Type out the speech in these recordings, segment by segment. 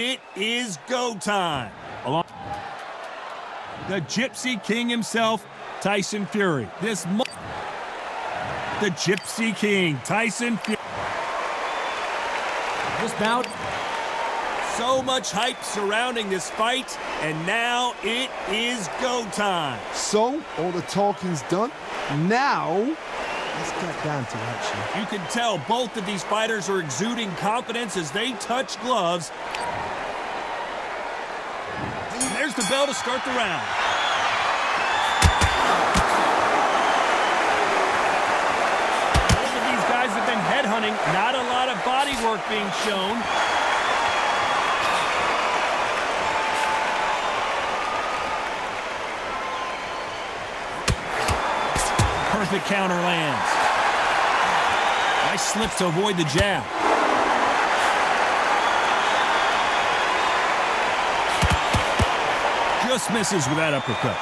It is go time. Along the Gypsy King himself, Tyson Fury. The Gypsy King, Tyson Fury. This bout. So much hype surrounding this fight, and now it is go time. So, all the talking's done. Now, let's get down to action. You can tell both of these fighters are exuding confidence as they touch gloves. And there's the bell to start the round. Both of these guys have been headhunting. Not a lot of body work being shown. Perfect counter lands. Nice slip to avoid the jab. Just misses with that uppercut.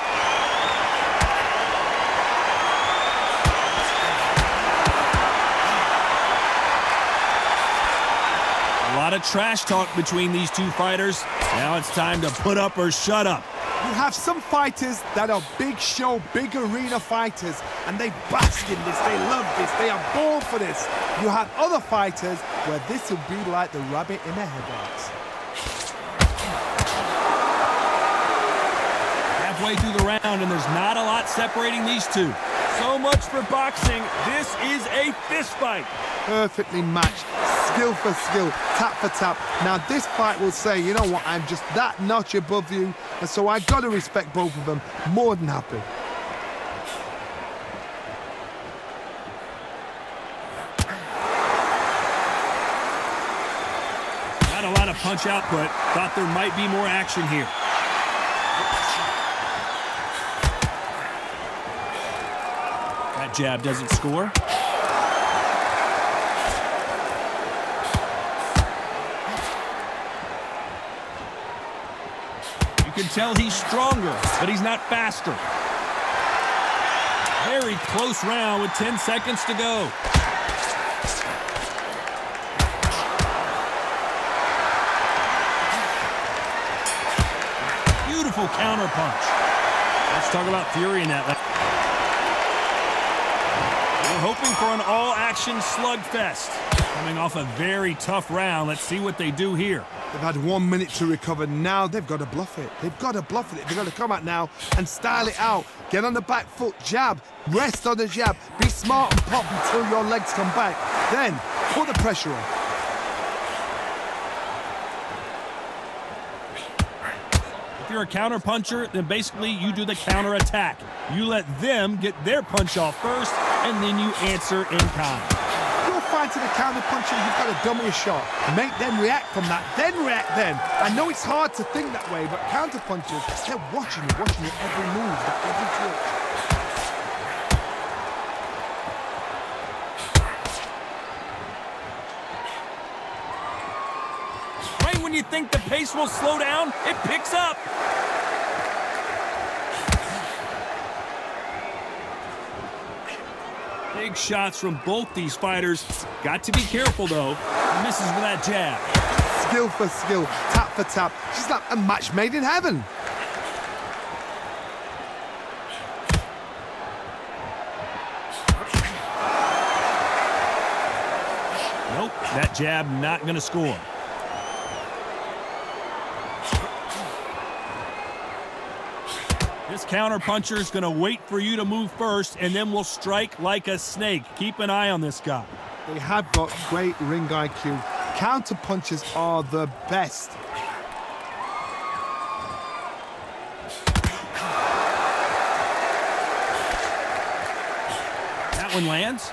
A lot of trash talk between these two fighters. Now it's time to put up or shut up. You have some fighters that are big show, big arena fighters, and they bask in this, they love this, they are born for this. You have other fighters where this will be like the rabbit in the headlights. Halfway through the round, and there's not a lot separating these two. So much for boxing. This is a fist fight. Perfectly matched, skill for skill, tap for tap. Now this fight will say, you know what, I'm just that notch above you, and so I got to respect both of them. More than happy. Not a lot of punch output. Thought there might be more action here. That jab doesn't score. You can tell he's stronger, but he's not faster. Very close round with 10 seconds to go. Beautiful counter punch. Let's talk about Fury in that. We're hoping for an all-action slugfest. Coming off a very tough round. Let's see what they do here. They've had 1 minute to recover. Now they've got to bluff it. They've got to bluff it. They've got to come out now and style it out. Get on the back foot, jab, rest on the jab. Be smart and pop until your legs come back. Then put the pressure on. If you're a counter puncher, then basically you do the counter attack. You let them get their punch off first, and then you answer in kind. You're fighting a counter puncher, you've got to dummy a shot. Make them react from that, then react then. I know it's hard to think that way, but counter punchers, they're watching you every move, every trick. Right when you think the pace will slow down, it picks up. Big shots from both these fighters. Got to be careful, though. Misses with that jab. Skill for skill, tap for tap. She's like a match made in heaven. Nope, that jab not going to score. This counter-puncher is going to wait for you to move first, and then will strike like a snake. Keep an eye on this guy. They have got great ring IQ. Counter-punchers are the best. That one lands.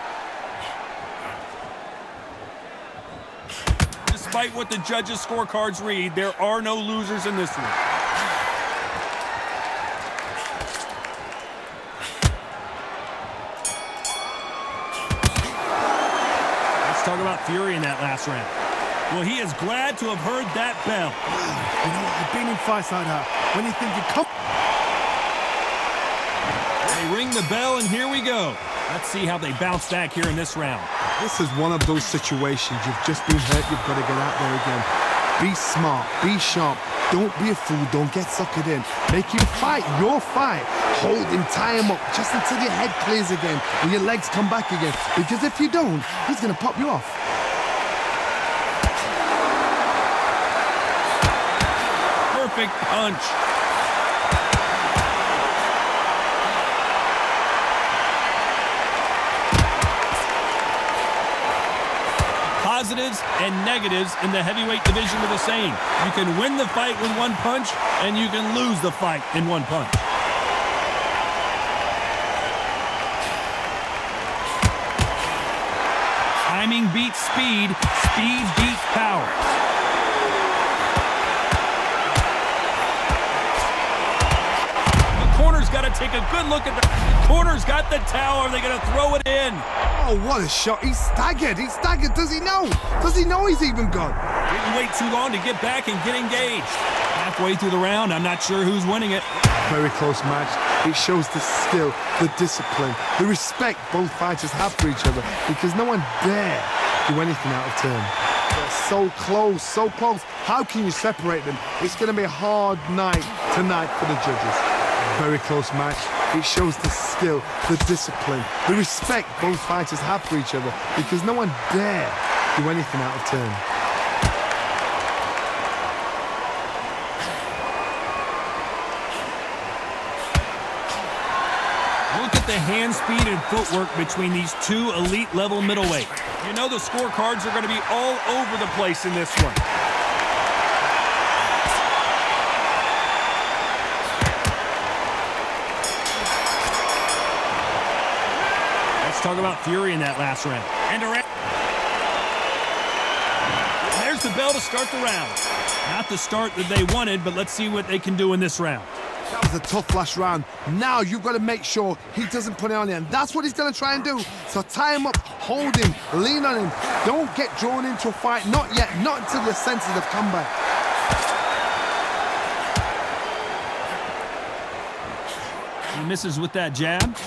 Despite what the judges' scorecards read, there are no losers in this one. Talk about Fury in that last round. Well, he is glad to have heard that bell. You know, I've been in fights like that. When you think you come... They ring the bell, and here we go. Let's see how they bounce back here in this round. This is one of those situations. You've just been hurt. You've got to get out there again. Be smart, be sharp. Don't be a fool, don't get suckered in. Make him fight your fight. Hold him, tie him up, just until your head clears again and your legs come back again. Because if you don't, he's going to pop you off. Perfect punch. Positives and negatives in the heavyweight division are the same. You can win the fight with one punch, and you can lose the fight in one punch. Timing beats speed, speed beats power. The corner's got to take a good look at the corner's got the towel. Are they going to throw it in? Oh, what a shot. He's staggered. He's staggered. Does he know? Does he know he's even gone? Didn't wait too long to get back and get engaged. Halfway through the round, I'm not sure who's winning it. Very close match. It shows the skill, the discipline, the respect both fighters have for each other because no one dare do anything out of turn. They're so close, so close. How can you separate them? It's going to be a hard night tonight for the judges. Very close match. It shows the skill, the discipline, the respect both fighters have for each other because no one dare do anything out of turn. Look at the hand speed and footwork between these two elite level middleweight. You know the scorecards are going to be all over the place in this one. Talk about fury in that last round. And there's the bell to start the round. Not the start that they wanted, but let's see what they can do in this round. That was a tough last round. Now you've got to make sure he doesn't put it on you, and that's what he's going to try and do. So tie him up, hold him, lean on him. Don't get drawn into a fight. Not yet. Not until your senses have come back. He misses with that jab.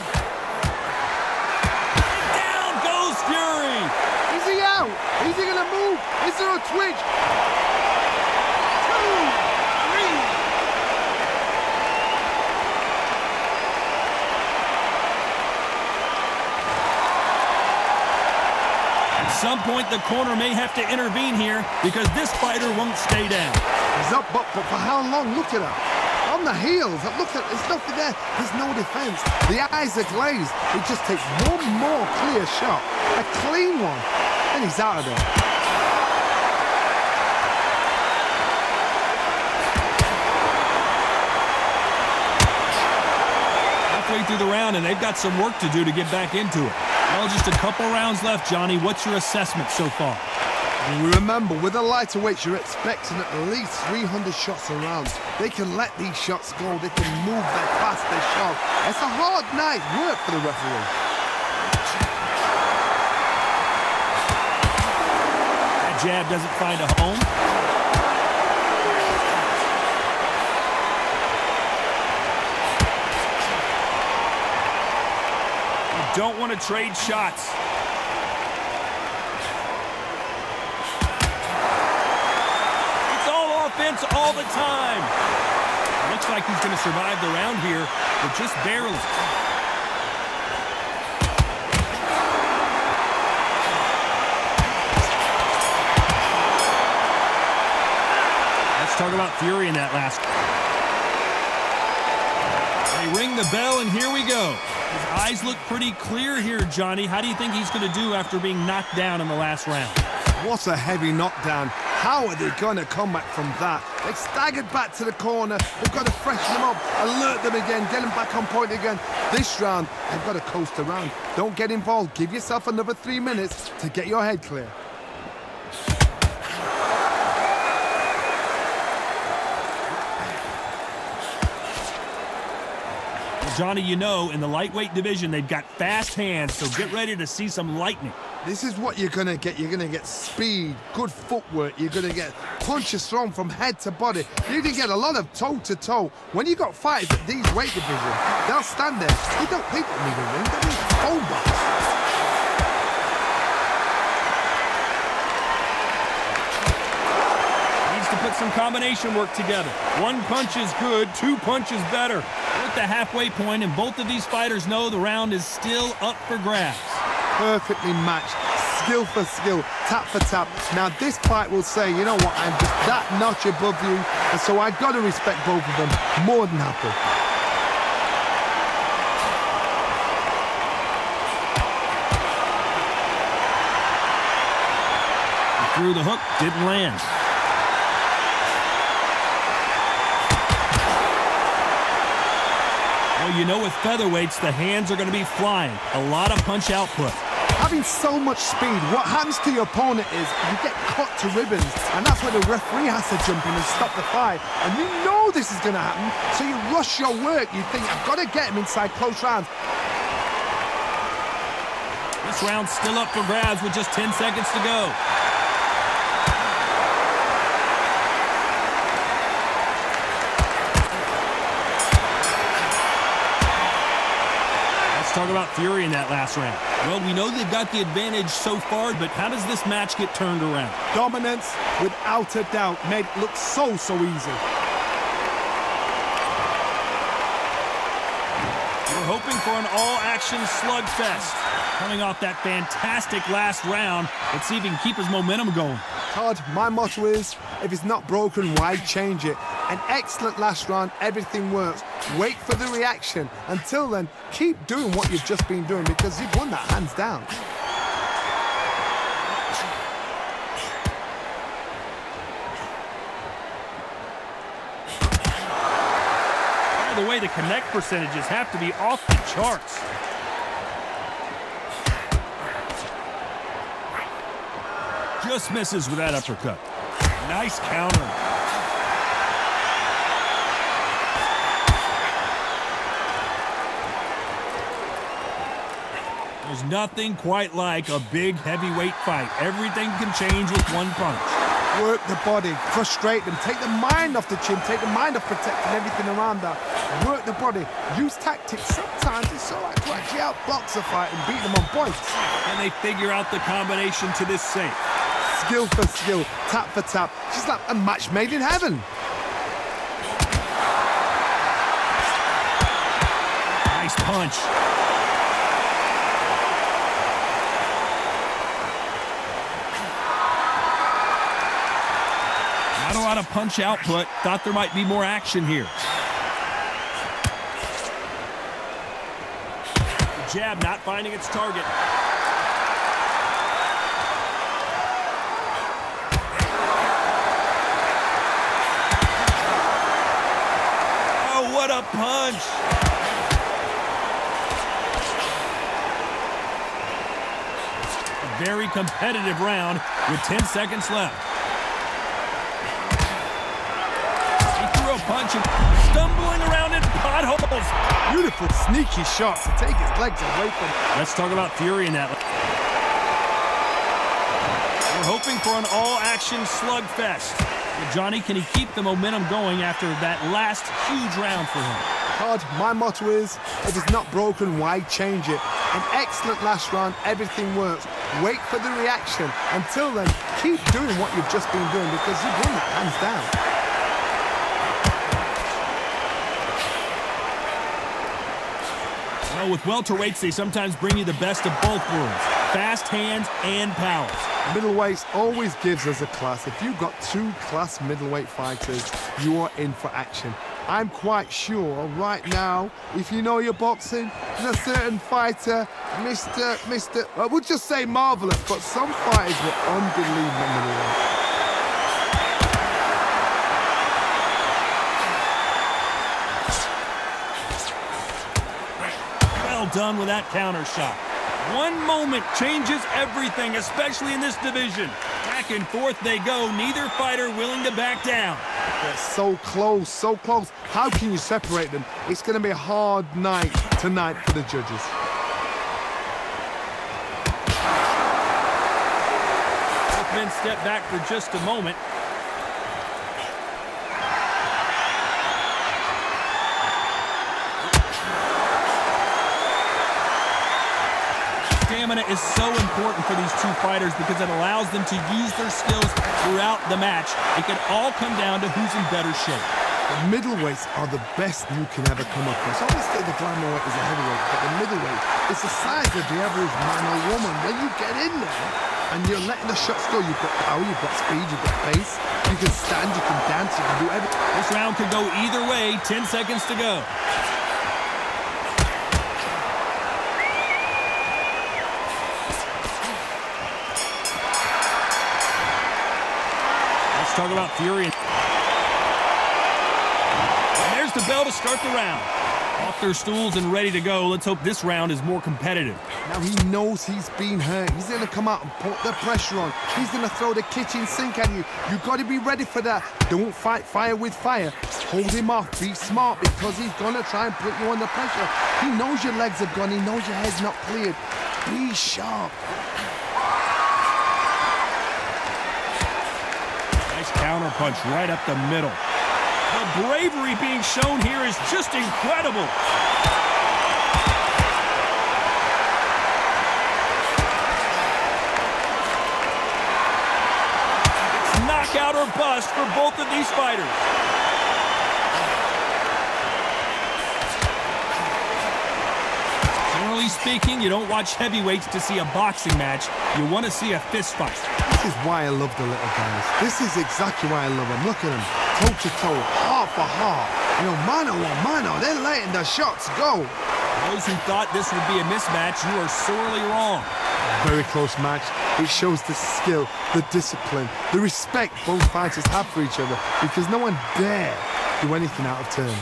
Is he gonna move? Is there a twitch? 2, 3. At some point, the corner may have to intervene here because this fighter won't stay down. He's up, but for how long? Look at him. On the heels. Look at, there's nothing there. There's no defense. The eyes are glazed. It just takes one more clear shot. A clean one. And he's out of there. Halfway through the round, and they've got some work to do to get back into it. Well, just a couple rounds left, Johnny. What's your assessment so far? Remember, with the lighter weights, you're expecting at least 300 shots a round. They can let these shots go. They can move that fast, they're sharp. It's a hard night work for the referee. Jab doesn't find a home. You don't want to trade shots. It's all offense all the time. Looks like he's going to survive the round here, but just barely. Talk about fury in that last. They ring the bell, and here we go. His eyes look pretty clear here, Johnny. How do you think he's going to do after being knocked down in the last round? What a heavy knockdown. How are they going to come back from that? They've staggered back to the corner. They've got to freshen them up, alert them again, get them back on point again. This round, they've got to coast around. Don't get involved. Give yourself another 3 minutes to get your head clear. Johnny, you know, in the lightweight division, they've got fast hands, so get ready to see some lightning. This is what you're going to get. You're going to get speed, good footwork. You're going to get punches thrown from head to body. You're going to get a lot of toe-to-toe. When you got fighters at these weight divisions, they'll stand there. They don't need a ring. They need phone box. He's some combination work together. One punch is good, two punches better. We're at the halfway point, and both of these fighters know the round is still up for grabs. Perfectly matched, skill for skill, tap for tap. Now this fight will say, you know what, I'm just that notch above you, and so I got to respect both of them more than happy. Through the hook, didn't land. Well, you know with featherweights, the hands are going to be flying. A lot of punch output. Having so much speed, what happens to your opponent is you get cut to ribbons, and that's where the referee has to jump in and stop the fight. And you know this is going to happen, so you rush your work. You think, I've got to get him inside close rounds. This round's still up for grabs with just 10 seconds to go. Talk about fury in that last round. Well, we know they've got the advantage so far, but how does this match get turned around? Dominance, without a doubt, made it look so easy. We're hoping for an all-action slugfest. Coming off that fantastic last round, let's see if he can keep his momentum going. Todd, my motto is, if it's not broken, why change it? An excellent last round, everything works. Wait for the reaction. Until then, keep doing what you've just been doing because you've won that hands down. By the way, the connect percentages have to be off the charts. Just misses with that uppercut. Nice counter. There's nothing quite like a big heavyweight fight. Everything can change with one punch. Work the body, frustrate them, take the mind off the chin, take the mind off protecting everything around that. Work the body, use tactics. Sometimes it's all right to actually outbox a fight and beat them on points. And they figure out the combination to this safe. Skill for skill, tap for tap. She's like a match made in heaven. Nice punch. Not a lot of punch output. Thought there might be more action here. The jab not finding its target. Oh, what a punch! A very competitive round with 10 seconds left. Punch and stumbling around in potholes. Beautiful, sneaky shot to take his legs away from him. Let's talk about fury in that. We're hoping for an all-action slugfest. But Johnny, can he keep the momentum going after that last huge round for him? Todd, my motto is, if it's not broken, why change it? An excellent last round, everything works. Wait for the reaction. Until then, keep doing what you've just been doing because you've won that hands down. Well, with welterweights, they sometimes bring you the best of both worlds. Fast hands and power. Middleweights always gives us a class. If you've got two class middleweight fighters, you are in for action. I'm quite sure right now, if you know your boxing, there's a certain fighter, I would just say marvelous, but some fighters were unbelievable middleweight. Done with that counter shot. One moment changes everything, especially in this division. Back and forth they go, neither fighter willing to back down. They're so close, so close. How can you separate them? It's going to be a hard night tonight for the judges. Both men step back for just a moment. Stamina is so important for these two fighters because it allows them to use their skills throughout the match. It can all come down to who's in better shape. The middleweights are the best you can ever come across. Obviously, the glamour weight is a heavyweight, but the middleweight is the size of the average man or woman. When you get in there and you're letting the shots go, you've got power, you've got speed, you've got pace, you can stand, you can dance, you can do everything. This round could go either way. 10 seconds to go. Let's talk about Fury. The bell to start the round. Off their stools and ready to go. Let's hope this round is more competitive. Now he knows he's been hurt. He's going to come out and put the pressure on. He's going to throw the kitchen sink at you. You've got to be ready for that. Don't fight fire with fire. Hold him off. Be smart because he's going to try and put you under pressure. He knows your legs have gone. He knows your head's not cleared. Be sharp. Nice counter punch right up the middle. The bravery being shown here is just incredible. It's knockout or bust for both of these fighters. Generally speaking, you don't watch heavyweights to see a boxing match. You want to see a fist fight. This is why I love the little guys. This is exactly why I love them. Look at them. Toe to toe, heart for heart. You know, mano a mano, they're letting the shots go. Those who thought this would be a mismatch, you are sorely wrong. Very close match. It shows the skill, the discipline, the respect both fighters have for each other because no one dare do anything out of turn.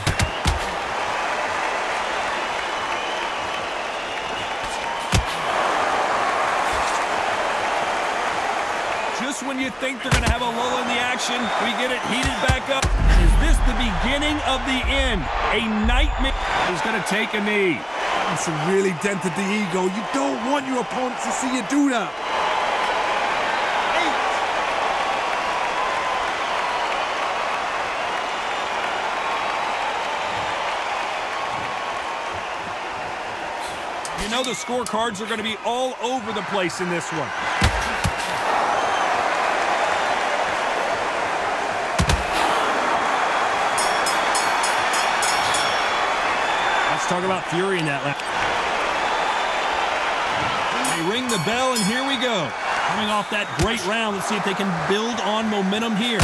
Just when you think they're going to have a lull in the action, we get it heated back up. Is this the beginning of the end? A nightmare is going to take a knee. It's really dented the ego. You don't want your opponent to see you do that. You know the scorecards are going to be all over the place in this one. Talk about Fury in that lap. They ring the bell, and here we go. Coming off that great round, let's see if they can build on momentum here.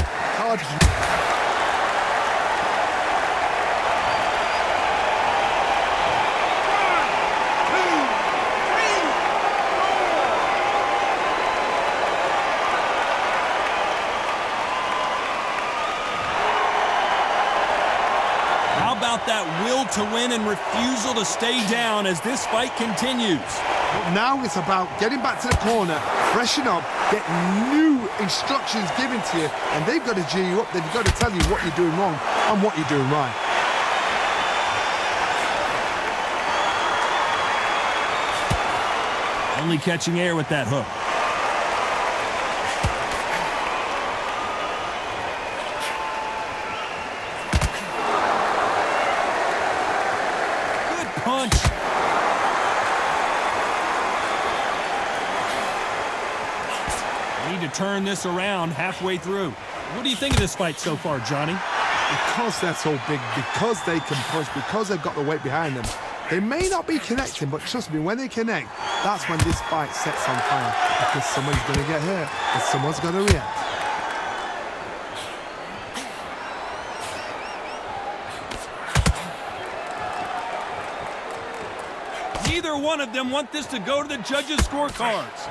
That will to win and refusal to stay down as this fight continues. But now it's about getting back to the corner, freshen up, get new instructions given to you, and they've got to G you up. They've got to tell you what you're doing wrong and what you're doing right. Only catching air with that hook. Punch. Need to turn this around halfway through. What do you think of this fight so far, Johnny? Because they're so big, because they can punch, because they've got the weight behind them, they may not be connecting, but trust me, when they connect, that's when this fight sets on fire. Because someone's going to get hurt, and someone's going to react. Neither one of them want this to go to the judges' scorecards.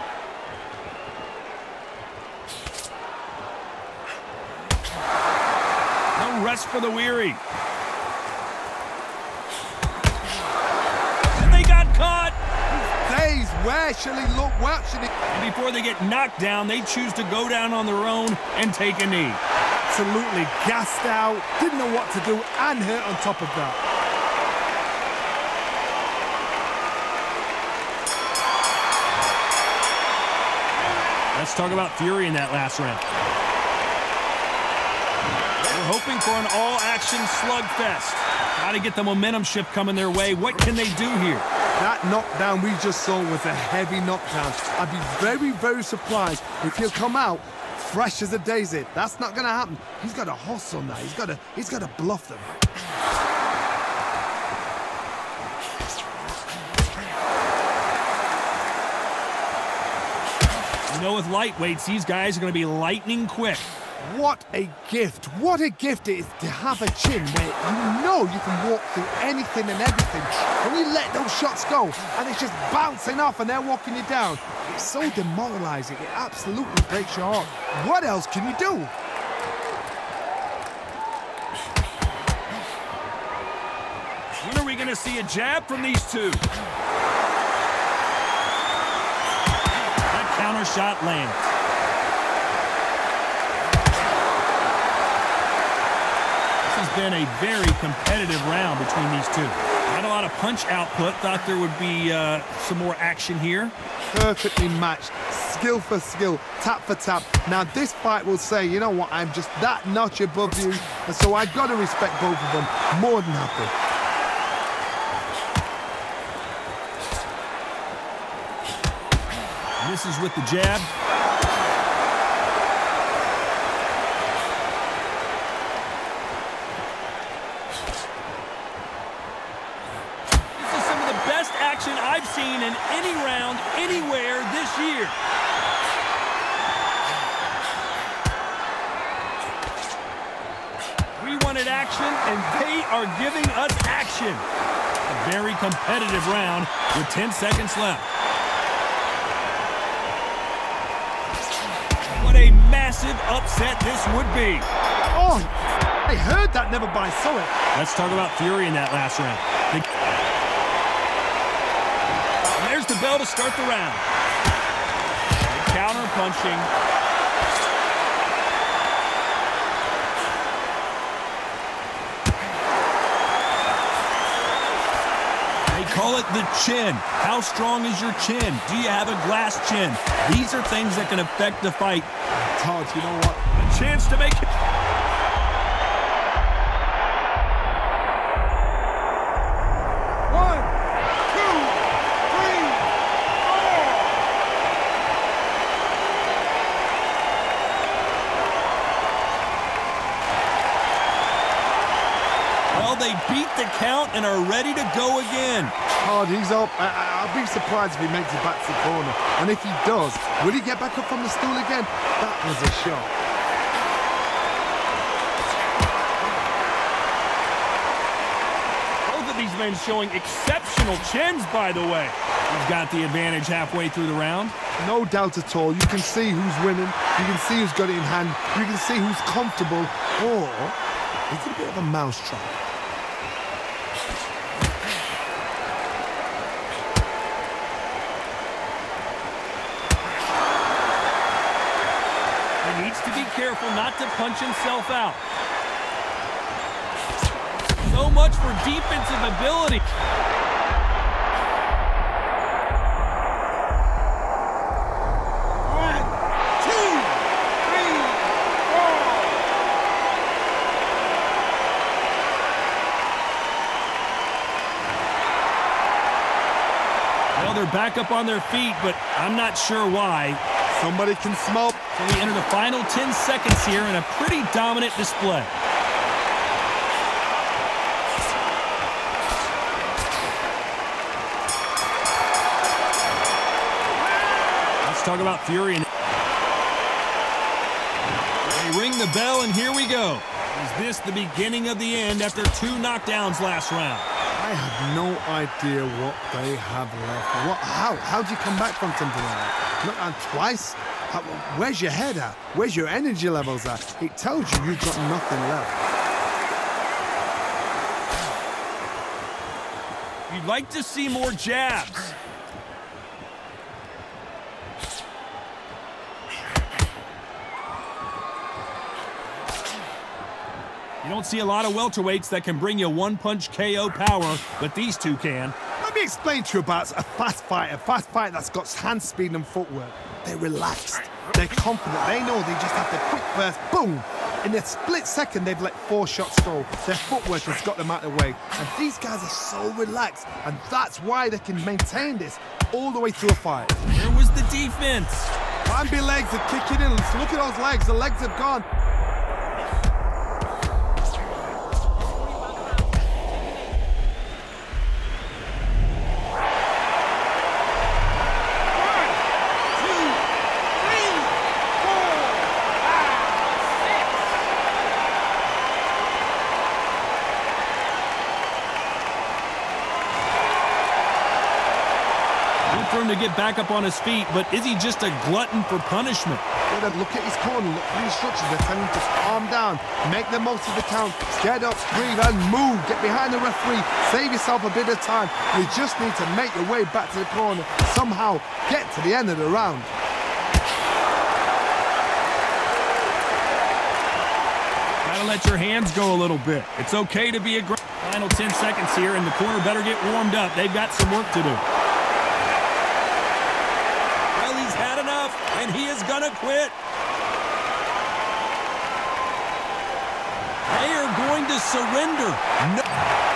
No rest for the weary. And they got caught. Days, where shall he look? Where shall he? And before they get knocked down, they choose to go down on their own and take a knee. Absolutely gassed out, didn't know what to do, and hurt on top of that. Let's talk about Fury in that last round. We're hoping for an all-action slugfest. Got to get the momentum shift coming their way. What can they do here? That knockdown we just saw was a heavy knockdown. I'd be very, very surprised if he'll come out fresh as a daisy. That's not going to happen. He's got to hustle now. He's got to bluff them. You know, with lightweights, these guys are going to be lightning quick. What a gift. What a gift it is to have a chin where you know you can walk through anything and everything. When you let those shots go and it's just bouncing off and they're walking you down, it's so demoralizing. It absolutely breaks your heart. What else can you do? When are we going to see a jab from these two? That counter shot lands. Been a very competitive round between these two. Not a lot of punch output. Thought there would be some more action here. Perfectly matched, skill for skill, tap for tap. Now this fight will say, you know what, I'm just that notch above you, and so I've got to respect both of them more than happy. Misses with the jab. I've seen in any round, anywhere this year. We wanted action, and they are giving us action. A very competitive round with 10 seconds left. What a massive upset this would be. Oh, I heard that, never by saw it. Let's talk about Fury in that last round. There's the bell to start the round. Counter punching. They call it the chin. How strong is your chin? Do you have a glass chin? These are things that can affect the fight. Todd, you know what? A chance to make it. They beat the count and are ready to go again. Hard, he's up. I'll be surprised if he makes it back to the corner. And if he does, will he get back up from the stool again? That was a shot. Both of these men showing exceptional chins, by the way. He's got the advantage halfway through the round. No doubt at all. You can see who's winning. You can see who's got it in hand. You can see who's comfortable. Or it's a bit of a mousetrap. To be careful not to punch himself out. So much for defensive ability. One, two, three, four. Well, they're back up on their feet, but I'm not sure why. Somebody can smoke. So we enter the final 10 seconds here in a pretty dominant display. Let's talk about Fury. They ring the bell, and here we go. Is this the beginning of the end after 2 knockdowns last round? I have no idea what they have left. How do you come back from something like that? Not twice? Where's your head at? Where's your energy levels at? It tells you you've got nothing left. You'd like to see more jabs. You don't see a lot of welterweights that can bring you one-punch KO power, but these two can. Let me explain to you about a fast fighter that's got hand speed and footwork. They're relaxed. They're confident. They know they just have the quick burst, boom, In a split second, they've let 4 shots go. Their footwork has got them out of the way. And these guys are so relaxed. And that's why they can maintain this all the way through a fight. Where was the defense? Bambi legs are kicking in. Look at those legs. The legs have gone. For him to get back up on his feet, but is he just a glutton for punishment? Look at his corner, look at the instructions. They're telling him to calm down, make the most of the count, get up, breathe, and move. Get behind the referee, save yourself a bit of time. You just need to make your way back to the corner, somehow get to the end of the round. Gotta let your hands go a little bit. It's okay to be aggressive. Final 10 seconds here, and the corner better get warmed up. They've got some work to do. And he is gonna quit. They are going to surrender. No.